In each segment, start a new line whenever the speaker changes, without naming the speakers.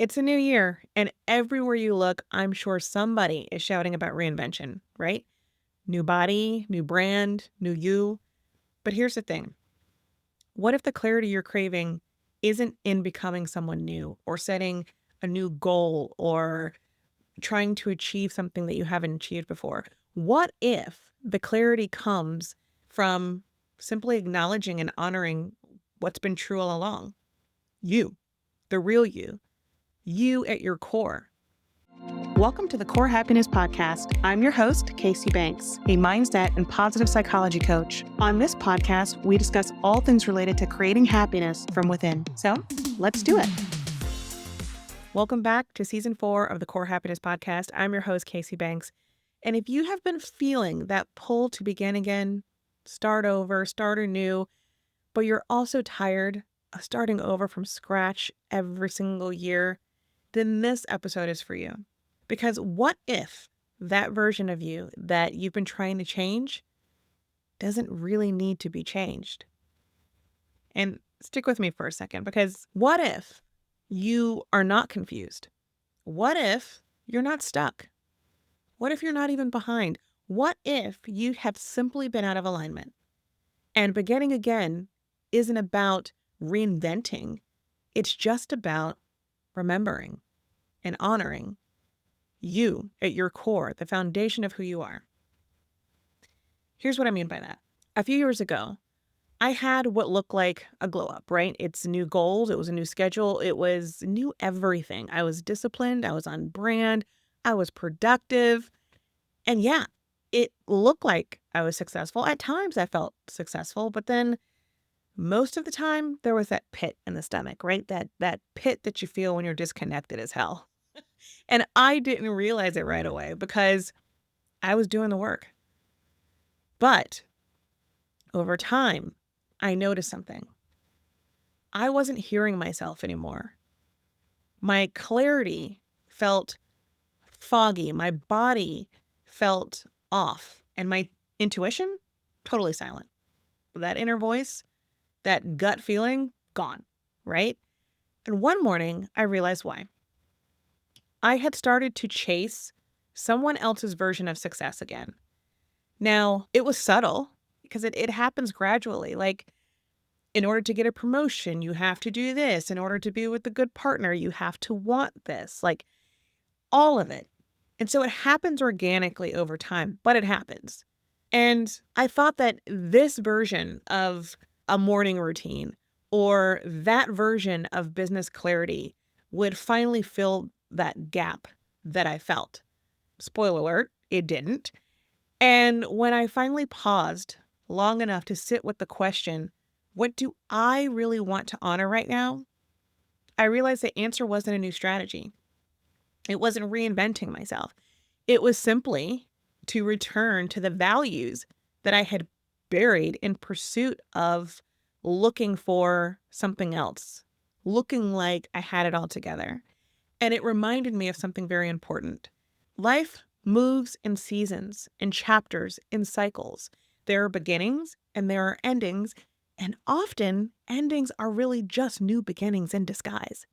It's a new year, and everywhere you look, I'm sure somebody is shouting about reinvention, right? New body, new brand, new you. But here's the thing. What if the clarity you're craving isn't in becoming someone new or setting a new goal or trying to achieve something that you haven't achieved before? What if the clarity comes from simply acknowledging and honoring what's been true all along? You, the real you at your core. Welcome to the Core Happiness Podcast. I'm your host, Kacee Banks, a mindset and positive psychology coach. On this podcast, we discuss all things related to creating happiness from within. So let's do it. Welcome back to season 4 of the Core Happiness Podcast. I'm your host, Kacee Banks. And if you have been feeling that pull to begin again, start over, start anew, but you're also tired of starting over from scratch every single year, then this episode is for you. Because what if that version of you that you've been trying to change doesn't really need to be changed? And stick with me for a second, because what if you are not confused? What if you're not stuck? What if you're not even behind? What if you have simply been out of alignment? And beginning again isn't about reinventing. It's just about remembering and honoring you at your core, the foundation of who you are. Here's what I mean by that. A few years ago, I had what looked like a glow up, right? It's new goals. It was a new schedule. It was new everything. I was disciplined. I was on brand. I was productive. And yeah, it looked like I was successful. At times I felt successful, but then most of the time there was that pit in the stomach, right? That pit that you feel when you're disconnected as hell. And I didn't realize it right away because I was doing the work. But over time, I noticed something. I wasn't hearing myself anymore. My clarity felt foggy. My body felt off. And my intuition, totally silent. That inner voice, that gut feeling, gone, right? And one morning, I realized why. I had started to chase someone else's version of success again. Now, it was subtle because it happens gradually. Like, in order to get a promotion, you have to do this. In order to be with a good partner, you have to want this. Like, all of it. And so it happens organically over time, but it happens. And I thought that this version of a morning routine or that version of business clarity would finally fill that gap that I felt. Spoiler alert, it didn't. And when I finally paused long enough to sit with the question, what do I really want to honor right now? I realized the answer wasn't a new strategy. It wasn't reinventing myself. It was simply to return to the values that I had buried in pursuit of looking for something else, looking like I had it all together. And it reminded me of something very important. Life moves in seasons, in chapters, in cycles. There are beginnings and there are endings, and often endings are really just new beginnings in disguise.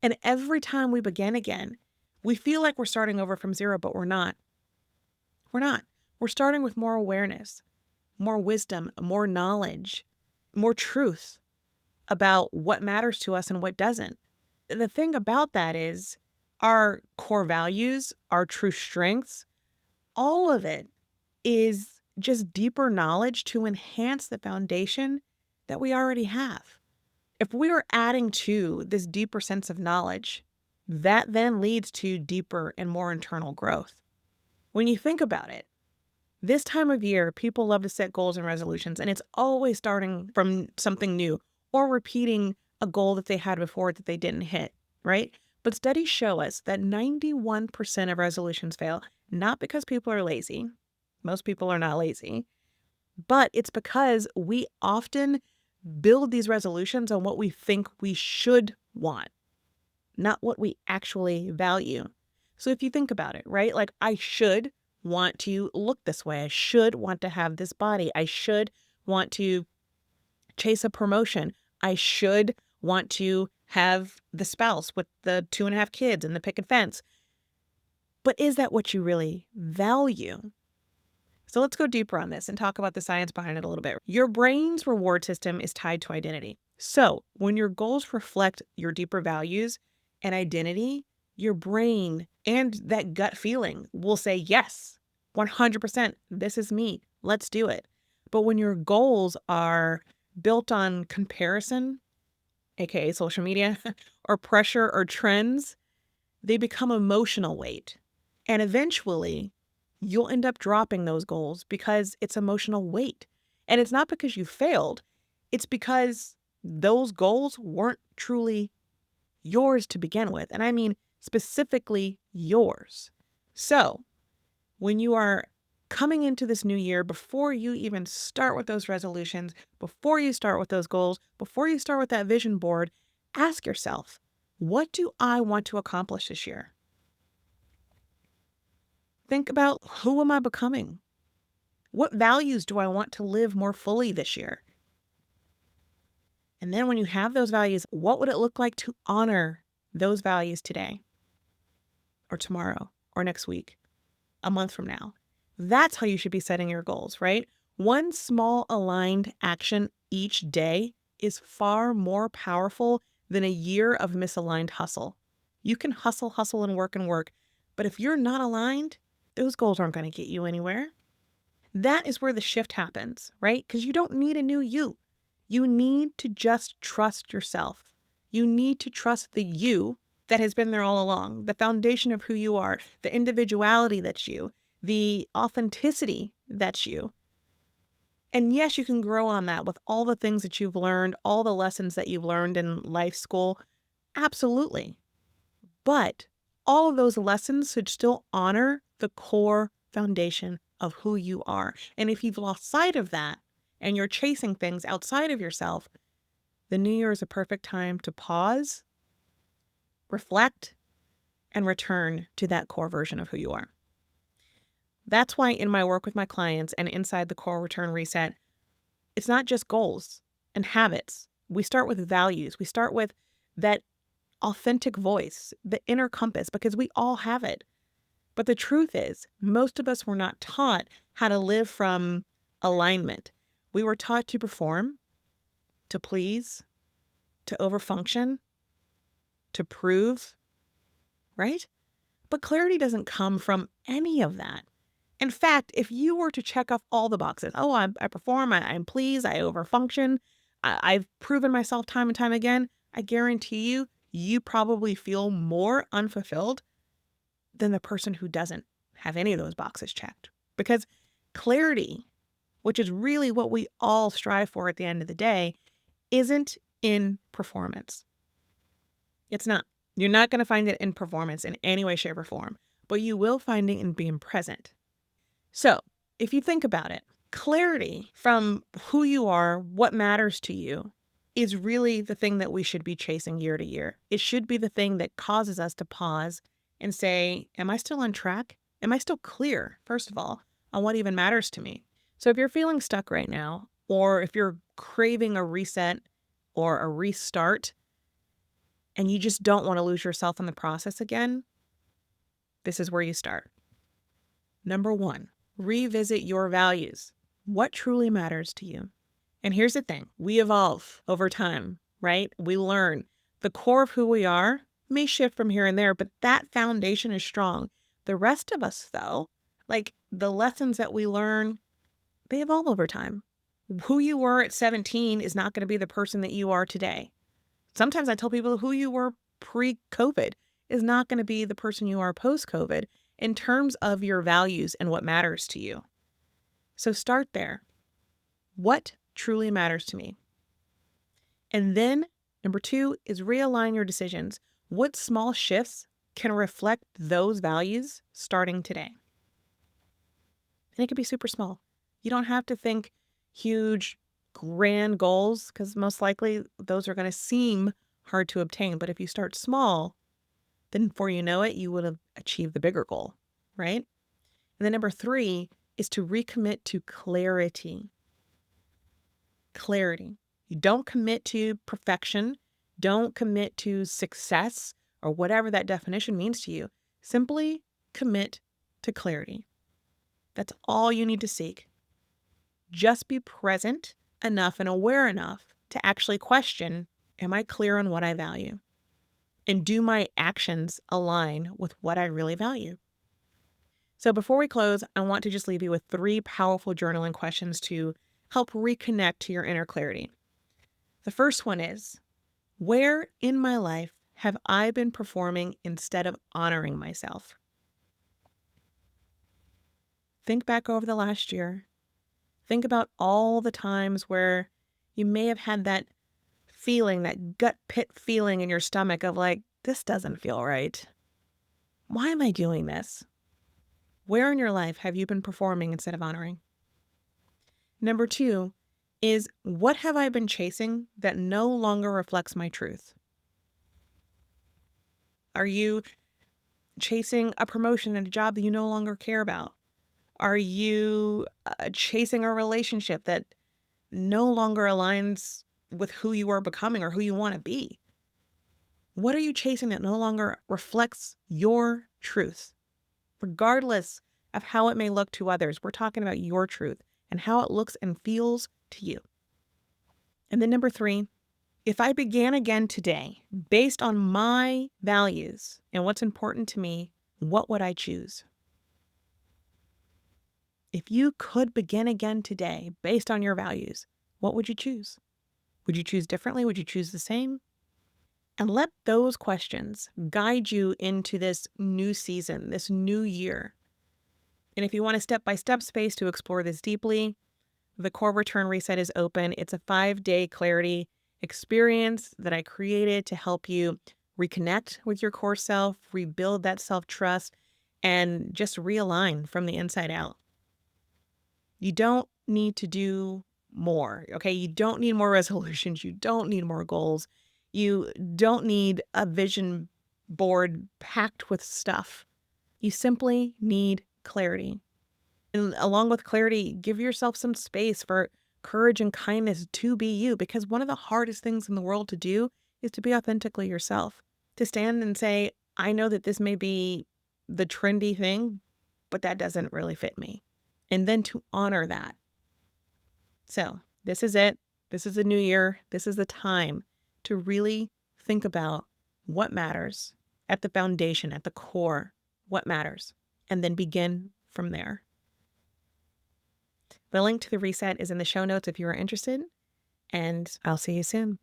And every time we begin again, we feel like we're starting over from zero, but we're not. We're not. We're starting with more awareness, more wisdom, more knowledge, more truth about what matters to us and what doesn't. The thing about that is our core values, our true strengths, all of it is just deeper knowledge to enhance the foundation that we already have. If we are adding to this deeper sense of knowledge, that then leads to deeper and more internal growth. When you think about it, this time of year, people love to set goals and resolutions, and it's always starting from something new or repeating a goal that they had before that they didn't hit, right? But studies show us that 91% of resolutions fail, not because people are lazy. Most people are not lazy, but it's because we often build these resolutions on what we think we should want, not what we actually value. So if you think about it, right? Like, I should want to look this way. I should want to have this body. I should want to chase a promotion. I should want to have the spouse with the 2.5 kids and the picket fence. But is that what you really value? So let's go deeper on this and talk about the science behind it a little bit. Your brain's reward system is tied to identity. So when your goals reflect your deeper values and identity, your brain and that gut feeling will say, yes, 100%, this is me. Let's do it. But when your goals are built on comparison, aka social media, or pressure or trends, they become emotional weight. And eventually, you'll end up dropping those goals because it's emotional weight. And it's not because you failed, it's because those goals weren't truly yours to begin with. And I mean specifically yours. So, when you are coming into this new year, before you even start with those resolutions, before you start with those goals, before you start with that vision board, ask yourself, what do I want to accomplish this year? Think about, who am I becoming? What values do I want to live more fully this year? And then when you have those values, what would it look like to honor those values today or tomorrow or next week, a month from now? That's how you should be setting your goals, right? One small aligned action each day is far more powerful than a year of misaligned hustle. You can hustle, hustle, and work, but if you're not aligned, those goals aren't going to get you anywhere. That is where the shift happens, right? Because you don't need a new you. You need to just trust yourself. You need to trust the you that has been there all along, the foundation of who you are, the individuality that's you, the authenticity that's you. And yes, you can grow on that with all the things that you've learned, all the lessons that you've learned in life school. Absolutely. But all of those lessons should still honor the core foundation of who you are. And if you've lost sight of that and you're chasing things outside of yourself, the new year is a perfect time to pause, reflect, and return to that core version of who you are. That's why in my work with my clients and inside the core return reset, it's not just goals and habits. We start with values. We start with that authentic voice, the inner compass, because we all have it. But the truth is, most of us were not taught how to live from alignment. We were taught to perform, to please, to overfunction, to prove, right? But clarity doesn't come from any of that. In fact, if you were to check off all the boxes, oh, I perform, I'm pleased, I overfunction, I've proven myself time and time again, I guarantee you, you probably feel more unfulfilled than the person who doesn't have any of those boxes checked. Because clarity, which is really what we all strive for at the end of the day, isn't in performance. It's not. You're not going to find it in performance in any way, shape, or form, but you will find it in being present. So if you think about it, clarity from who you are, what matters to you, is really the thing that we should be chasing year to year. It should be the thing that causes us to pause and say, am I still on track? Am I still clear, first of all, on what even matters to me? So if you're feeling stuck right now, or if you're craving a reset or a restart, and you just don't want to lose yourself in the process again, this is where you start. Number 1, revisit your values. What truly matters to you? And here's the thing, we evolve over time, right? We learn. The core of who we are may shift from here and there, but that foundation is strong. The rest of us, though, like the lessons that we learn, they evolve over time. Who you were at 17 is not going to be the person that you are today. Sometimes I tell people who you were pre-COVID is not going to be the person you are post-COVID in terms of your values and what matters to you. So start there. What truly matters to me? And then number 2 is realign your decisions. What small shifts can reflect those values starting today? And it could be super small. You don't have to think huge, grand goals, because most likely those are going to seem hard to obtain. But if you start small, then before you know it, you would have achieved the bigger goal, right? And then number 3 is to recommit to clarity. Clarity. You don't commit to perfection. Don't commit to success or whatever that definition means to you. Simply commit to clarity. That's all you need to seek. Just be present enough and aware enough to actually question, am I clear on what I value? And do my actions align with what I really value? So before we close, I want to just leave you with 3 powerful journaling questions to help reconnect to your inner clarity. The first one is, where in my life have I been performing instead of honoring myself? Think back over the last year. Think about all the times where you may have had that feeling, that gut pit feeling in your stomach of like, this doesn't feel right. Why am I doing this? Where in your life have you been performing instead of honoring? Number 2 is, what have I been chasing that no longer reflects my truth? Are you chasing a promotion in a job that you no longer care about? Are you chasing a relationship that no longer aligns with who you are becoming or who you want to be? What are you chasing that no longer reflects your truth? Regardless of how it may look to others, we're talking about your truth and how it looks and feels to you. And then number 3, if I began again today based on my values and what's important to me, what would I choose? If you could begin again today based on your values, what would you choose? Would you choose differently? Would you choose the same? And let those questions guide you into this new season, this new year. And if you want a step-by-step space to explore this deeply, the Core Return Reset is open. It's a 5-day clarity experience that I created to help you reconnect with your core self, rebuild that self-trust, and just realign from the inside out. You don't need to do more, okay? You don't need more resolutions. You don't need more goals. You don't need a vision board packed with stuff. You simply need clarity. And along with clarity, give yourself some space for courage and kindness to be you, because one of the hardest things in the world to do is to be authentically yourself. To stand and say, I know that this may be the trendy thing, but that doesn't really fit me. And then to honor that. So this is it. This is the new year. This is the time to really think about what matters at the foundation, at the core, what matters, and then begin from there. The link to the reset is in the show notes if you are interested, and I'll see you soon.